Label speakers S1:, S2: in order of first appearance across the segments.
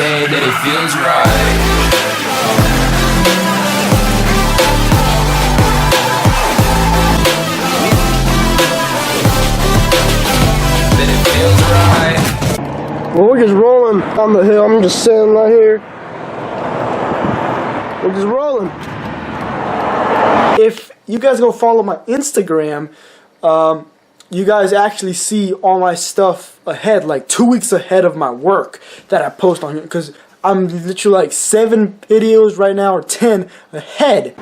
S1: say that it feels right. That it feels right.
S2: Well, we're just rolling on the hill. I'm just sitting right here. We're just rolling. If you guys go follow my Instagram, you guys actually see all my stuff ahead, like 2 weeks ahead of my work that I post on here, because I'm literally like 7 videos right now, or 10 ahead.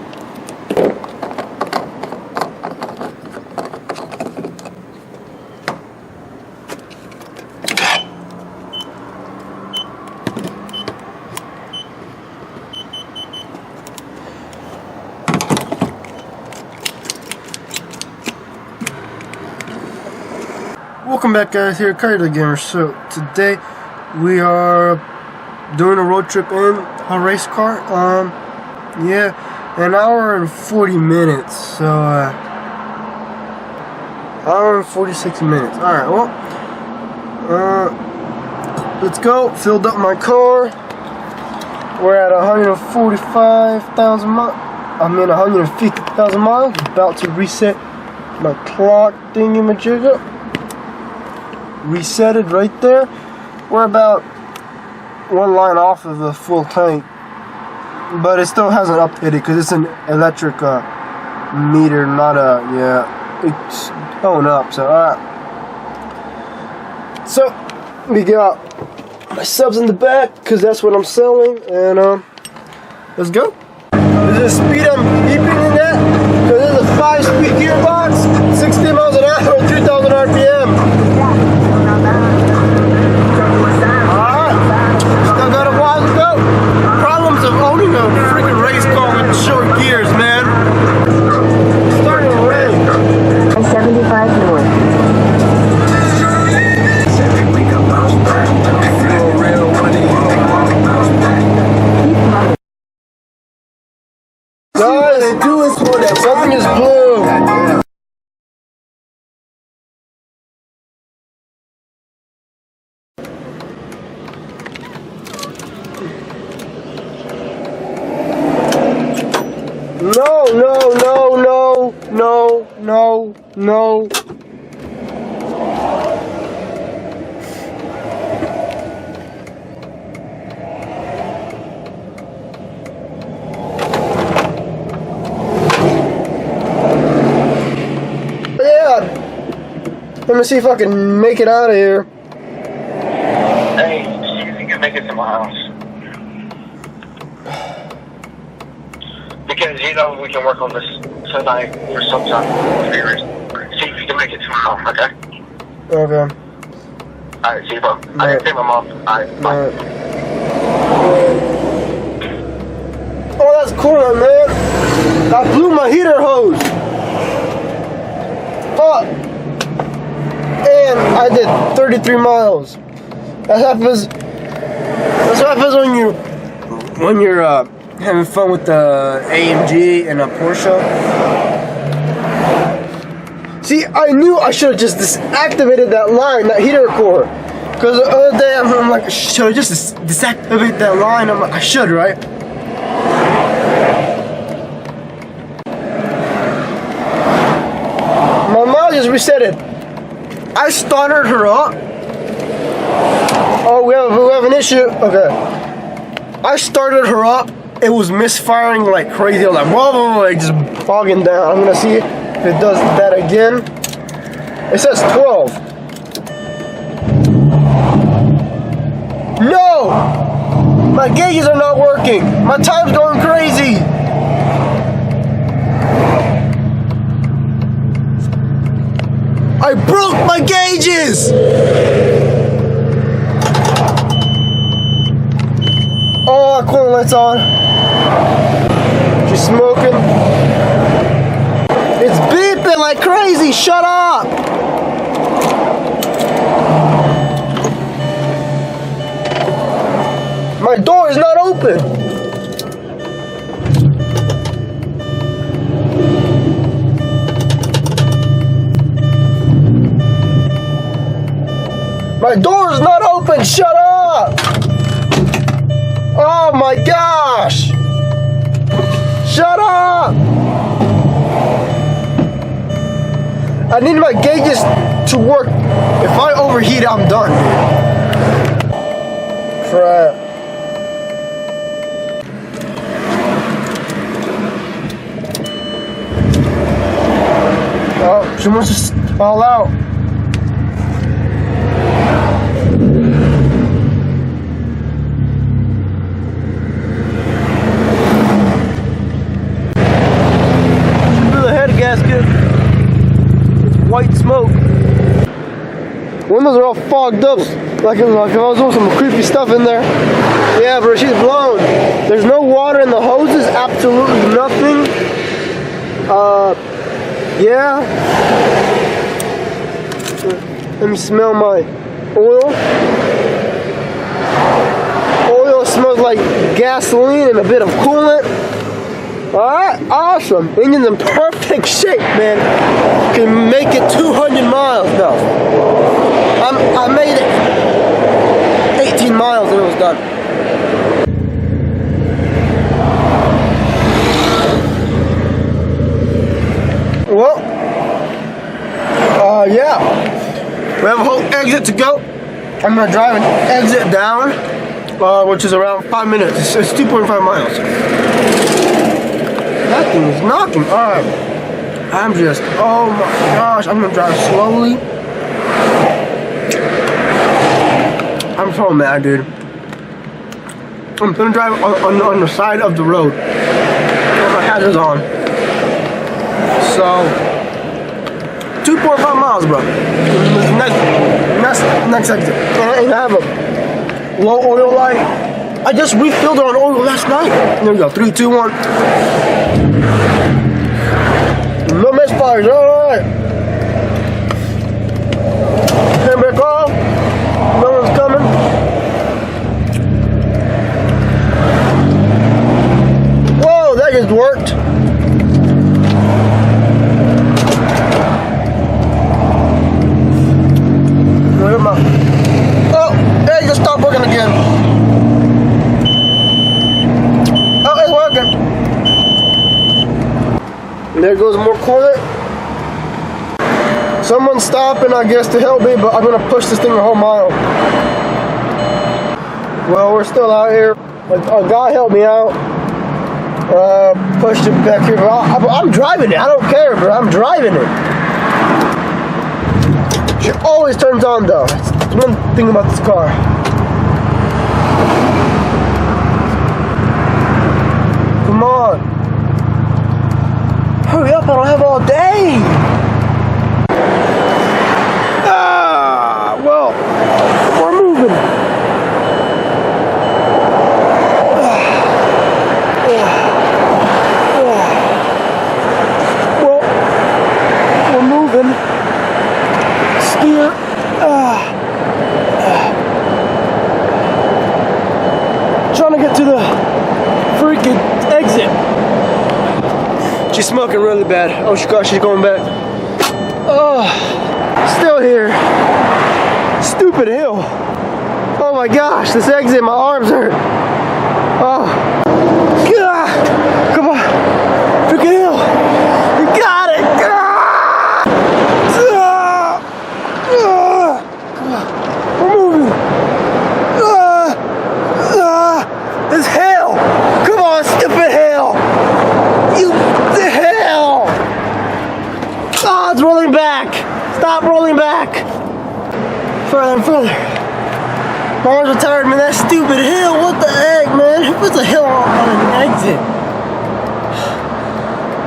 S2: Welcome back, guys. Here, Coyote Gamer. So today we are doing a road trip in a race car. Yeah, an hour and 40 minutes. So hour and 46 minutes. All right. Well, let's go. Filled up my car. We're at 145,000 miles. 150,000 miles. About to reset my clock thingy-majigger. Reset it right there. We're about one line off of the full tank, but it still hasn't updated because it's an electric meter, not a it's going up. So alright. So we got my subs in the back because that's what I'm selling, and let's go. Is the speed I'm beeping in that? Because this is a 5-speed gearbox, 60 miles an hour, 3,000 RPM. Something is blue. No. Let me see if I can make it out of here.
S3: Hey, see if you can make it to my house. Because, we can work on this tonight or sometime. See if you can make it to my house, okay?
S2: Okay.
S3: Alright, see you, bro. I didn't take my mom. Alright, bye.
S2: Oh, that's cool, man. I blew my heater hose. Fuck. And I did 33 miles. That's what happens when you're having fun with the AMG and a Porsche. See, I knew I should have just deactivated that line, that heater core. Because the other day I'm like, should I just deactivate that line? I'm like, I should, right? My mom just reset it. I started her up. Oh, we have an issue. Okay. I started her up. It was misfiring like crazy. I was like, whoa, like just bogging down. I'm gonna see if it does that again. It says 12. No! My gauges are not working. My time's going crazy. I broke my gauges! Oh, corner lights on. She's smoking. It's beeping like crazy. Shut up! My door is not open. My door is not open. Shut up!
S4: my gosh! Shut up! I need my gauges to work. If I overheat, I'm done. Crap. Oh, she wants to fall out. Gasket. It's white smoke. Windows are all fogged up. Like if I was doing some creepy stuff in there. Yeah, bro, she's blown. There's no water in the hoses. Absolutely nothing. Yeah. Let me smell my oil. Oil smells like gasoline and a bit of coolant. Alright, awesome. Engine's in perfect shape, man. Can make it 200 miles. No. I made it 18 miles and it was done. Well, yeah. We have a whole exit to go. I'm gonna drive an exit down, which is around 5 minutes. It's 2.5 miles. That thing is knocking. Alright. I'm just, oh my gosh, I'm gonna drive slowly. I'm so mad, dude. I'm gonna drive on the side of the road. With my hazards on. So, 2.5 miles, bro. Next exit. And I have a low oil light. I just refilled it on oil last night. There we go. 3, 2, 1. No misfires, alright. Handbrake off. No one's coming. Whoa, that just worked. Oh, hey, just stopped working again. Oh, it's working. And there goes more coolant. Someone's stopping, I guess, to help me, but I'm gonna push this thing a whole mile. Well, we're still out here. A guy helped me out. Pushed it back here. I'm driving it. I don't care, bro. I'm driving it. She always turns on, though. That's one thing about this car. Come on. Hurry up, I don't have all day. Well, we're moving. Well, we're moving. Steer. Trying to get to the freaking exit. She's smoking really bad. Oh, she's going back. Oh, still here. Stupid hill. Oh my gosh, this exit, my arms hurt. Oh. God. Come on. Freaking hill. You got it. Come on. We're moving. This hill. Come on, stupid hill. The hell! Oh, it's rolling back! Stop rolling back! Further and further. My arms are tired, man. That stupid hill. What the heck, man? Who puts a hill on an exit?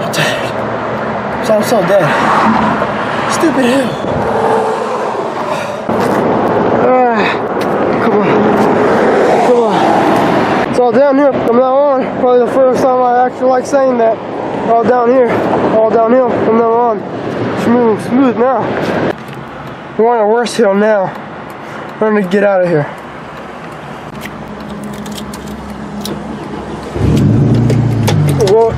S4: I'm tired. I'm so dead. Stupid hill. Come on. Come on. It's all down here from now on. Probably the first time I actually like saying that. All down here, all downhill from now on. It's moving smooth now. We're on a worse hill now. We're gonna get out of here. Whoa.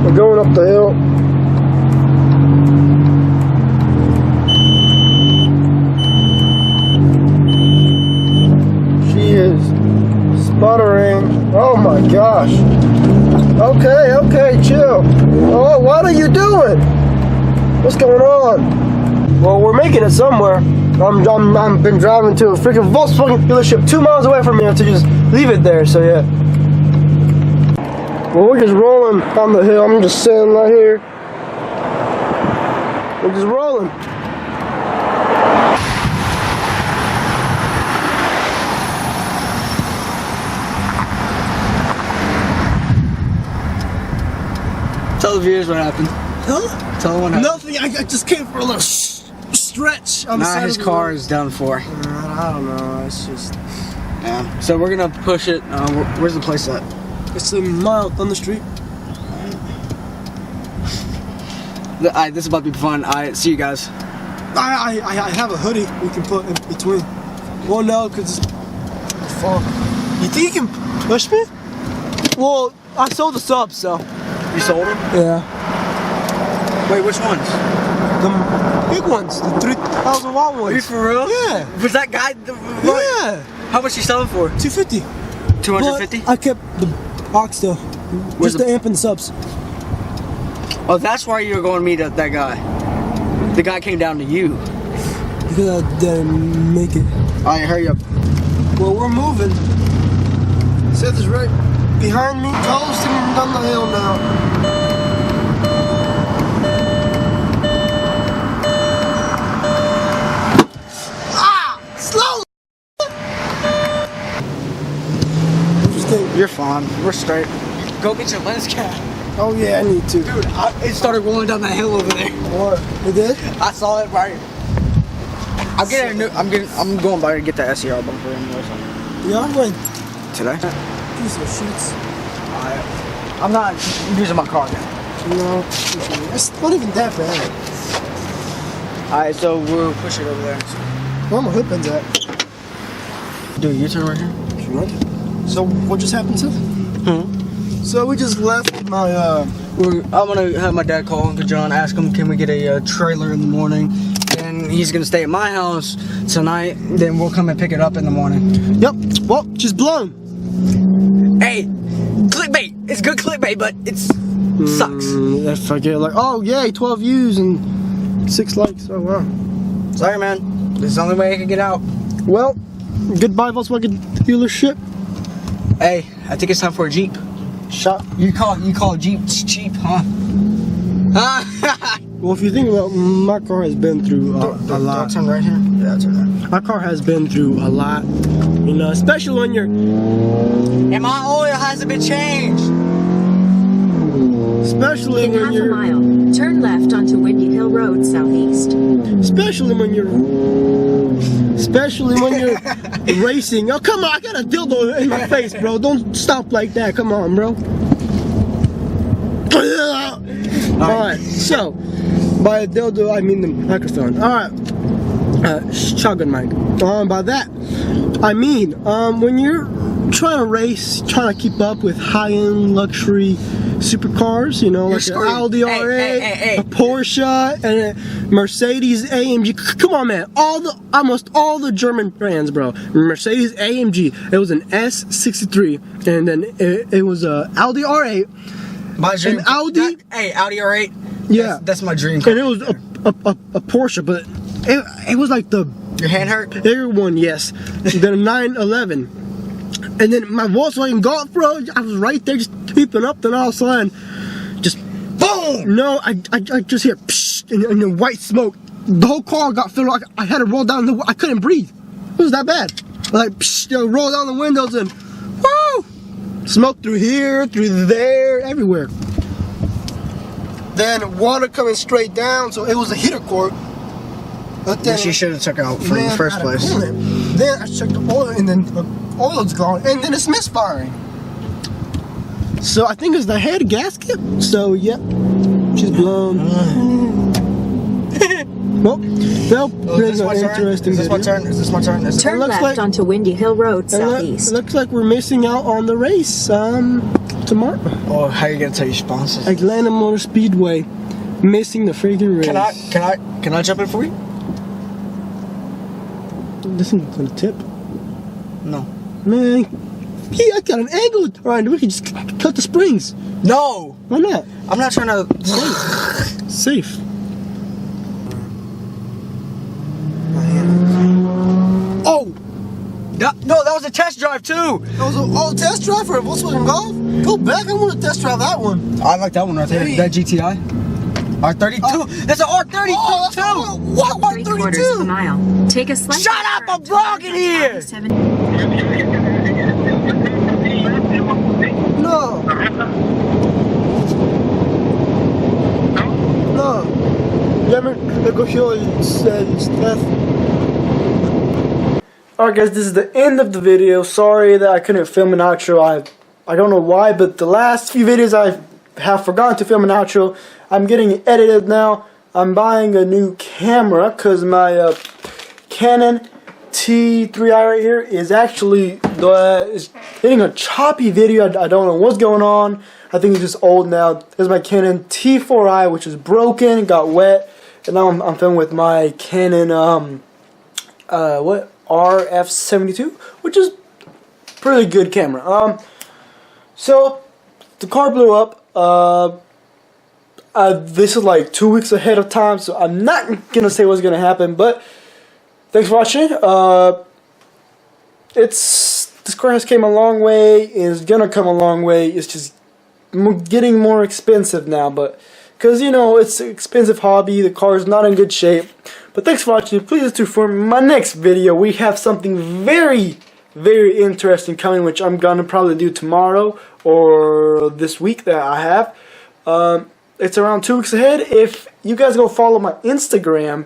S4: We're going up the hill. She is sputtering. Oh my gosh. Okay, chill. Oh, what are you doing? What's going on? Well, we're making it somewhere. I've been driving to a freaking Volkswagen dealership 2 miles away from here to just leave it there, so yeah. Well, we're just rolling down the hill. I'm just sitting right here. We're just rolling.
S5: Tell the viewers what happened.
S2: Huh?
S5: Tell them what happened.
S2: Nothing. I just came for a little stretch on the side
S5: His
S2: of the
S5: car
S2: road.
S5: is done for.
S2: I don't know. It's just.
S5: Yeah. So we're gonna push it. Where's the place at?
S2: It's a mile down the street.
S5: This is about to be fun. See you guys.
S2: I have a hoodie we can put in between. Well, no, because it's far. You think you can push me? Well, I sold the subs, so.
S5: You sold them?
S2: Yeah.
S5: Wait, which ones?
S2: The big ones, the 3,000 watt ones.
S5: Are you for real?
S2: Yeah.
S5: Was that guy?
S2: Yeah.
S5: How much you selling for?
S2: 250.
S5: 250?
S2: But I kept the box though.
S5: Where's
S2: Just the amp and the subs.
S5: Oh, that's why you were going to meet that guy. The guy came down to you.
S2: Because I didn't make it.
S5: Alright, hurry up.
S2: Well, we're moving. Seth is right behind me, coasting down the hill now. Slow!
S5: You're fine. We're straight. Go get your lens cap.
S2: Oh yeah, I need to.
S5: Dude, it started rolling down that hill over there.
S2: What? It did?
S5: I saw it right. I'm going by to get the SER bumper anyway. So.
S2: Yeah, I'm going.
S5: Today?
S2: Piece of shits.
S5: I'm not using my car now.
S2: No, it's not even that bad.
S5: Alright, so we'll push it over there.
S2: Where my hood pins at?
S5: Do a U-turn right here.
S2: Sure. So what just happened, Seth? So we just left my
S5: I'm gonna have my dad call Uncle John, ask him can we get a trailer in the morning, and he's gonna stay at my house tonight. Then we'll come and pick it up in the morning.
S2: Yep. Well, she's blown.
S5: Hey, clickbait. It's good clickbait, but it's sucks.
S2: If I get like, oh yay, 12 views and 6 likes. Oh wow.
S5: Sorry, man. This is the only way I can get out.
S2: Well, goodbye Volkswagen dealership.
S5: Hey, I think it's time for a Jeep.
S2: Shot.
S5: You call Jeep cheap, huh?
S2: Well, if you think about, my car has been through a lot.
S5: Turn right here. Yeah, turn right.
S2: My car has been through a lot. You know, especially when you're.
S5: And my oil hasn't been changed.
S2: Especially
S6: In
S2: when
S6: half a
S2: you're.
S6: mile, turn left onto Windy Hill Road southeast.
S2: Especially when you're. Especially when you're racing. Oh, come on, I got a dildo in my face, bro. Don't stop like that. Come on, bro. Alright, so, by a dildo, I mean the microphone. Alright, shotgun mic. By that, I mean, when you're trying to race, trying to keep up with high-end luxury supercars, you know, like an Audi R8, a Porsche, and a Mercedes AMG. Come on, man. Almost all the German brands, bro. Mercedes AMG. It was an S63, and then it was a Audi R8.
S5: My dream.
S2: An Audi.
S5: Audi R8.
S2: Yeah,
S5: that's my dream car.
S2: And it was a Porsche, but it was like the
S5: Your hand hurt?
S2: bigger one, yes. Then a 911. And then my Volkswagen Golf, bro, I was right there just peeping up, then all of a sudden, just boom! No, I just hear psh, and the white smoke. The whole car got filled up. I had to roll down I couldn't breathe. It was that bad. Like, psh, roll down the windows and woo! Smoke through here, through there, everywhere. Then water coming straight down, so it was a heater cord. But then
S5: Which you should have took out from the first place.
S2: Then I checked the oil, and then the oil's gone, and then it's misfiring. So I think it's the head gasket. So yep, she's blown. Well, they'll bring an interesting
S5: Is this my
S2: video.
S5: turn? Is this my turn?
S6: Turn
S2: looks
S6: left
S2: like-
S6: onto Windy Hill Road
S2: It
S6: southeast.
S2: looks like we're missing out on the race.
S4: tomorrow.
S5: Oh, how you gonna tell your sponsors?
S4: Atlanta Motor Speedway, missing the freaking race.
S5: Can I jump in for you?
S4: This thing gonna tip.
S5: No.
S4: Man, I got an angle. Alright, we can just cut the springs.
S5: No.
S4: Why not?
S5: I'm not trying to.
S4: Safe. Oh!
S5: No, that was a test drive too.
S4: That was a test drive for a Volkswagen Golf? Go back, I want to test drive that one.
S5: I like that one right there. That GTI. R32. That's an R32 too.
S4: What?
S6: 3/4 of a mile. Take a slight.
S5: Shut up! I'm vlogging here.
S4: No. No. Let me go show you stuff.
S2: Alright guys, this is the end of the video. Sorry that I couldn't film an outro. I don't know why, but the last few videos I have forgotten to film an outro. I'm getting it edited now. I'm buying a new camera because my Canon T3i right here is actually is hitting a choppy video. I don't know what's going on. I think it's just old now. This is my Canon T4i, which is broken, got wet, and now I'm filming with my Canon RF72, which is pretty good camera. So the car blew up. This is like 2 weeks ahead of time, so I'm not gonna say what's gonna happen. But thanks for watching. This car has came a long way. It's gonna come a long way. It's just getting more expensive now, but because you know it's an expensive hobby, the car is not in good shape. But thanks for watching. Please tune for my next video. We have something very, very interesting coming, which I'm gonna probably do tomorrow or this week that I have. It's around 2 weeks ahead. If you guys go follow my Instagram,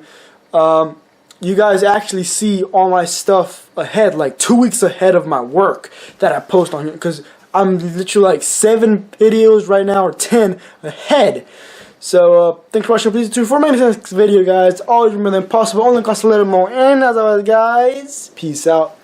S2: you guys actually see all my stuff ahead, like 2 weeks ahead of my work that I post on here, because I'm literally like 7 videos right now or 10 ahead. So thanks for watching. Please tune for my next video, guys. Always remember that impossible only costs a little more. And as always, guys, peace out.